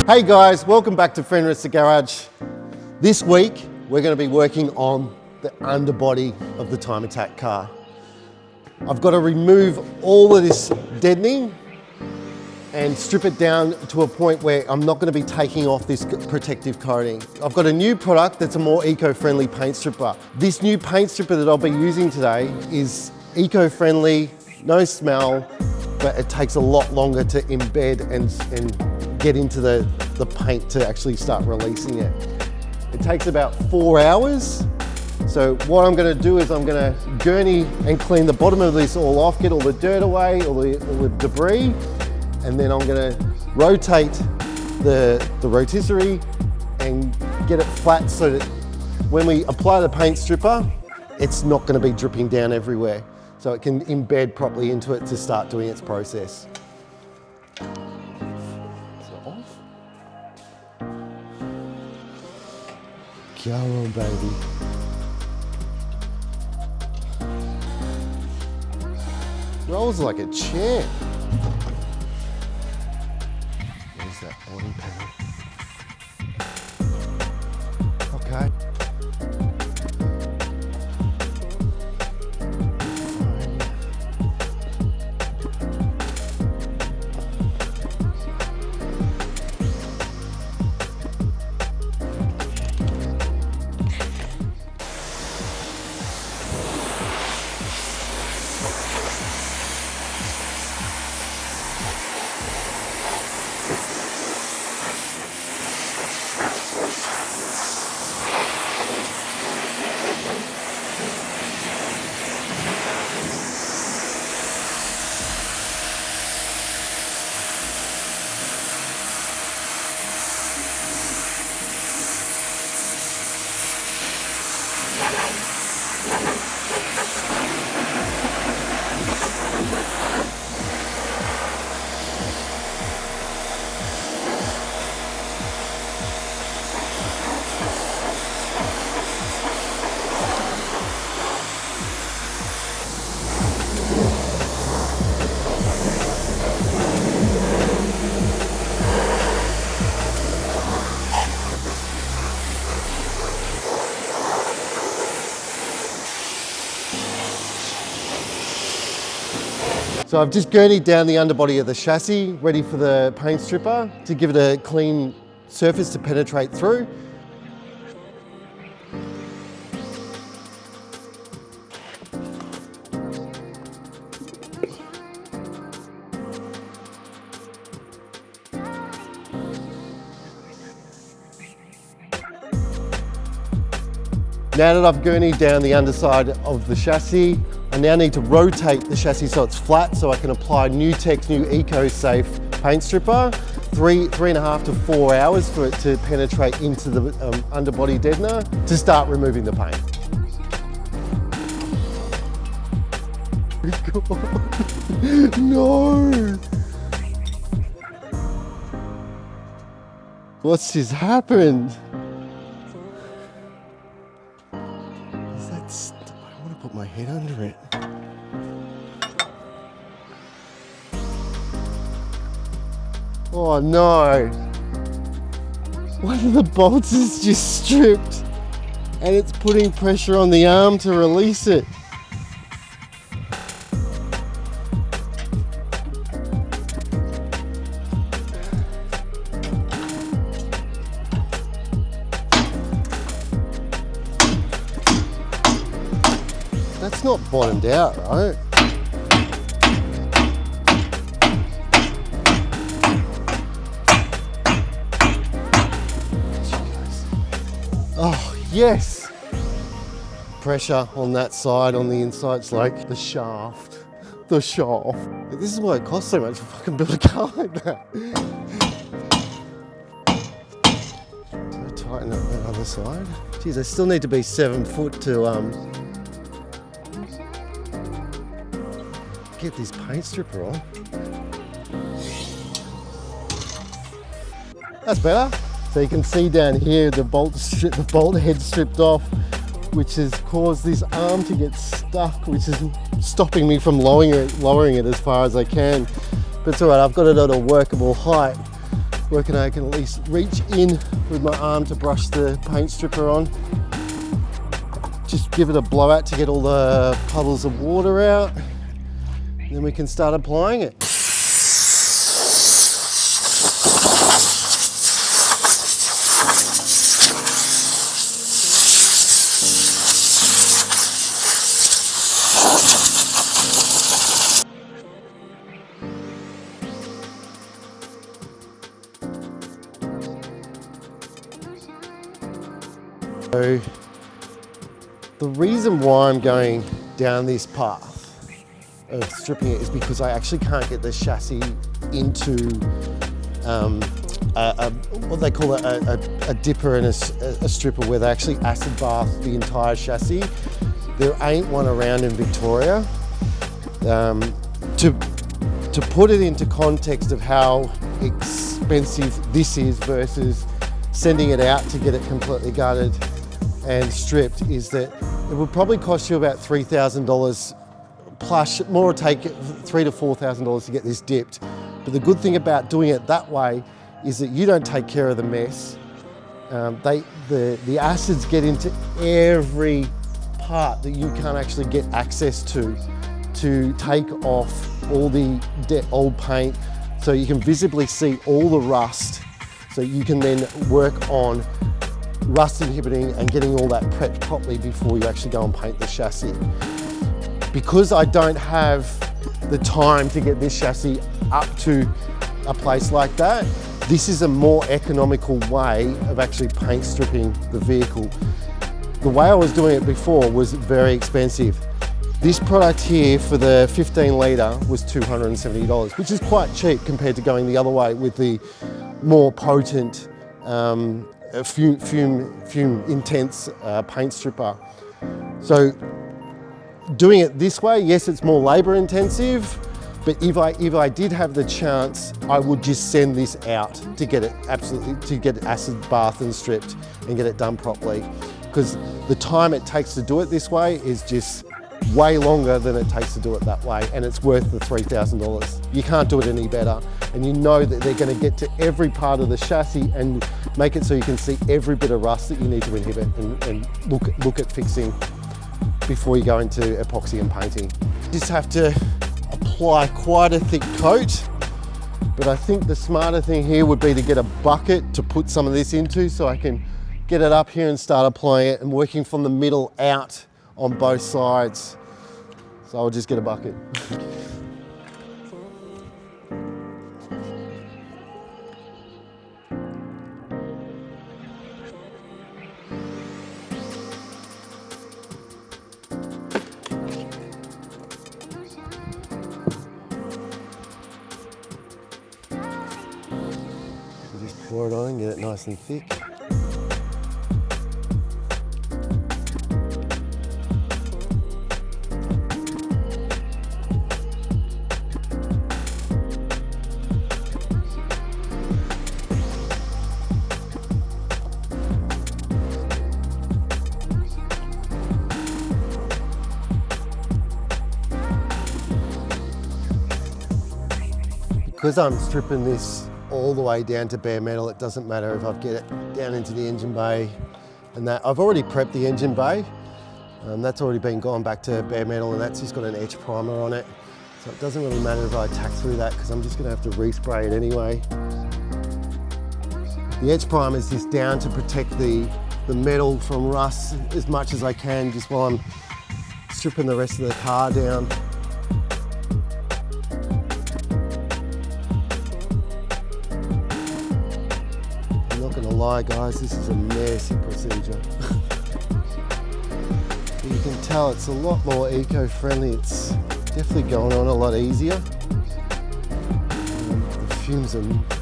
Hey guys, welcome back to Friend Rest the Garage. This week, we're going to be working on the underbody of the Time Attack car. I've got to remove all of this deadening and strip it down to a point where I'm not going to be taking off this protective coating. I've got a new product that's a more eco-friendly paint stripper. This new paint stripper that I'll be using today is eco-friendly, no smell, but it takes a lot longer to embed and get into the paint to actually start releasing it. It takes about 4 hours. So what I'm going to do is I'm going to gurney and clean the bottom of this all off, get all the dirt away, all the debris, and then I'm going to rotate the rotisserie and get it flat so that when we apply the paint stripper, it's not going to be dripping down everywhere. So it can embed properly into it to start doing its process. Go on, baby. Rolls like a champ. Where's that body panel? Okay. So I've just gurneyed down the underbody of the chassis, ready for the paint stripper to give it a clean surface to penetrate through. Now that I've gurneyed down the underside of the chassis, I now need to rotate the chassis so it's flat so I can apply Nutex new eco-safe paint stripper. 3.5 to 4 hours for it to penetrate into the underbody deadener to start removing the paint. No! What's just happened? I want to put my head under it. Oh no! One of the bolts is just stripped and it's putting pressure on the arm to release it. That's not bottomed out, right? Oh, yes! Pressure on that side, on the inside, it's like the shaft. The shaft. This is why it costs so much to fucking build a car like that. So tighten up that other side. Geez, I still need to be 7 foot to get this paint stripper on. That's better. So you can see down here the bolt head stripped off, which has caused this arm to get stuck, which is stopping me from lowering it as far as I can. But it's all right, I've got it at a workable height. Working I can at least reach in with my arm to brush the paint stripper on. Just give it a blowout to get all the puddles of water out. Then we can start applying it. So the reason why I'm going down this path of stripping it is because I actually can't get the chassis into what they call a dipper and a stripper where they actually acid bath the entire chassis. There ain't one around in Victoria. To put it into context of how expensive this is versus sending it out to get it completely gutted and stripped, is that it would probably cost you about $3,000 plus, more take $3,000 to $4,000 to get this dipped. But the good thing about doing it that way is that you don't take care of the mess. The acids get into every part that you can't actually get access to take off all the old paint, so you can visibly see all the rust, so you can then work on rust inhibiting and getting all that prepped properly before you actually go and paint the chassis. Because I don't have the time to get this chassis up to a place like that, this is a more economical way of actually paint stripping the vehicle. The way I was doing it before was very expensive. This product here for the 15 litre was $270, which is quite cheap compared to going the other way with the more potent fume intense paint stripper. So doing it this way, yes, it's more labor intensive, but if I did have the chance, I would just send this out to get it acid bathed and stripped and get it done properly, because the time it takes to do it this way is just way longer than it takes to do it that way, and it's worth the $3,000. You can't do it any better, and you know that they're going to get to every part of the chassis and make it so you can see every bit of rust that you need to inhibit and look at fixing before you go into epoxy and painting. You just have to apply quite a thick coat, but I think the smarter thing here would be to get a bucket to put some of this into, so I can get it up here and start applying it and working from the middle out on both sides. So I'll just get a bucket. Just pour it on and get it nice and thick. Because I'm stripping this all the way down to bare metal, it doesn't matter if I get it down into the engine bay and that. I've already prepped the engine bay. That's already been gone back to bare metal, and that's just got an etch primer on it. So it doesn't really matter if I tack through that, because I'm just gonna have to respray it anyway. The etch primer is just down to protect the metal from rust as much as I can, just while I'm stripping the rest of the car down. Lie, guys, this is a messy procedure. You can tell it's a lot more eco-friendly. It's definitely going on a lot easier. The fumes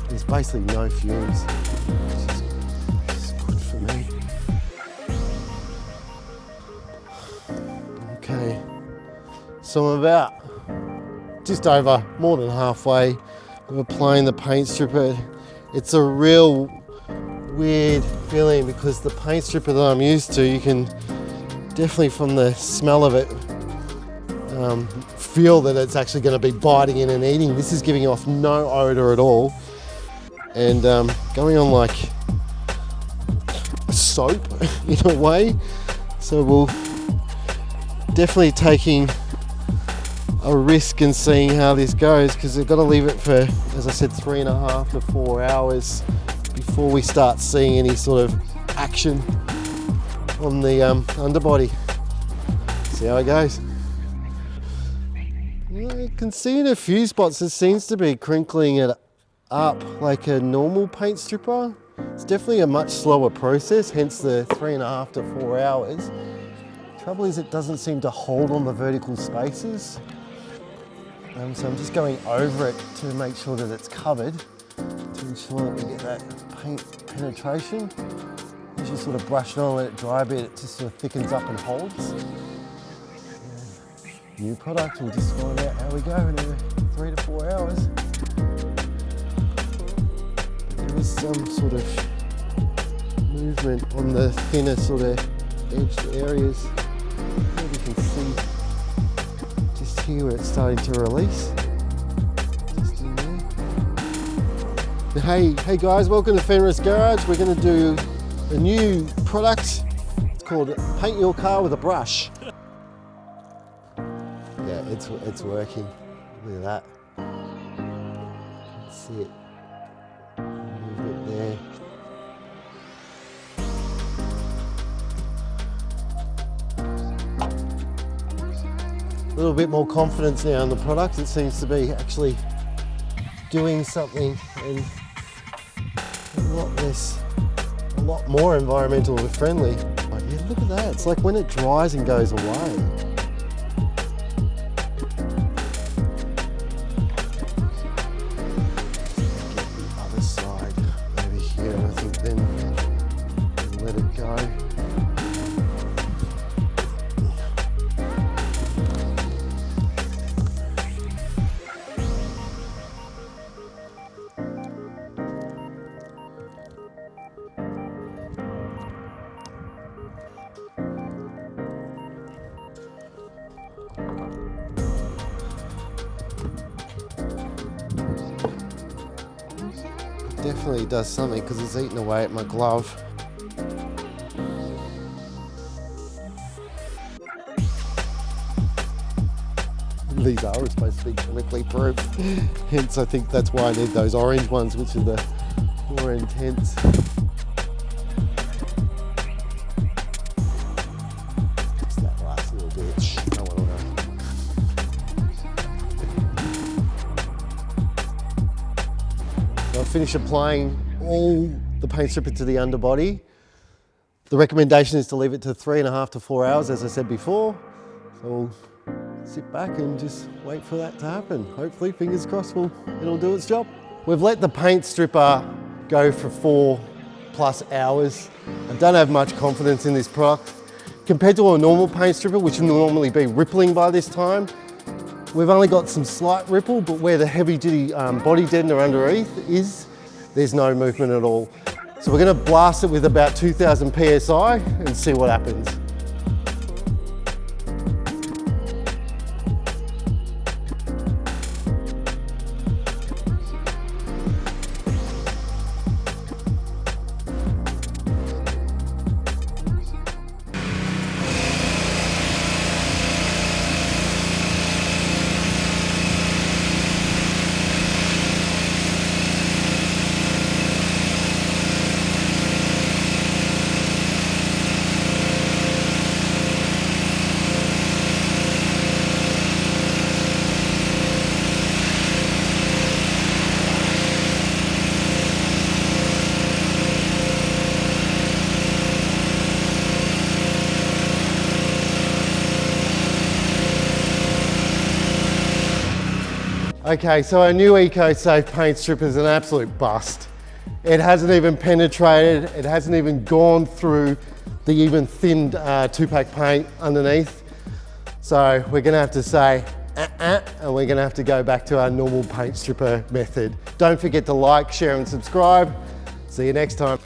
there's basically no fumes, which is good for me. Okay, so I'm about just over more than halfway of applying the paint stripper. It's a real weird feeling, because the paint stripper that I'm used to, you can definitely, from the smell of it, feel that it's actually going to be biting in and eating. This is giving off no odor at all, and going on like a soap in a way. So we'll definitely taking a risk and seeing how this goes, because they've got to leave it for, as I said, 3.5 to 4 hours before we start seeing any sort of action on the underbody. See how it goes. I can see in a few spots it seems to be crinkling it up like a normal paint stripper. It's definitely a much slower process, hence the 3.5 to 4 hours. Trouble is it doesn't seem to hold on the vertical spaces. So I'm just going over it to make sure that it's covered, to ensure that we get that paint penetration. You just sort of brush it on, let it dry a bit, it just sort of thickens up and holds. New product, we'll just find out how we go in 3 to 4 hours. There is some sort of movement on the thinner sort of edged areas. Maybe you can see just here where it's starting to release. Just in there. Hey guys, welcome to Fenris Garage. We're going to do a new product. It's called Paint Your Car with a Brush. Yeah, it's working. Look at that. Let's see it. Move it there. A little bit more confidence now in the product. It seems to be actually doing something, and a lot more environmentally friendly. Oh, yeah, look at that. It's like when it dries and goes away. Definitely does something because it's eating away at my glove. These are supposed to be chemically proof, hence I think that's why I need those orange ones, which are the more intense. Just that last little bit. Shh, no one will know. I've finished applying all the paint stripper to the underbody. The recommendation is to leave it to 3.5 to 4 hours, as I said before. So we'll sit back and just wait for that to happen. Hopefully, fingers crossed, it'll do its job. We've let the paint stripper go for 4+ hours. I don't have much confidence in this product. Compared to a normal paint stripper, which would normally be rippling by this time, we've only got some slight ripple, but where the heavy duty body deadener underneath is, there's no movement at all. So we're gonna blast it with about 2000 PSI and see what happens. Okay, so our new EcoSafe paint stripper is an absolute bust. It hasn't even penetrated, it hasn't even gone through the even thinned 2-pack paint underneath. So we're gonna have to say, and we're gonna have to go back to our normal paint stripper method. Don't forget to like, share and subscribe. See you next time.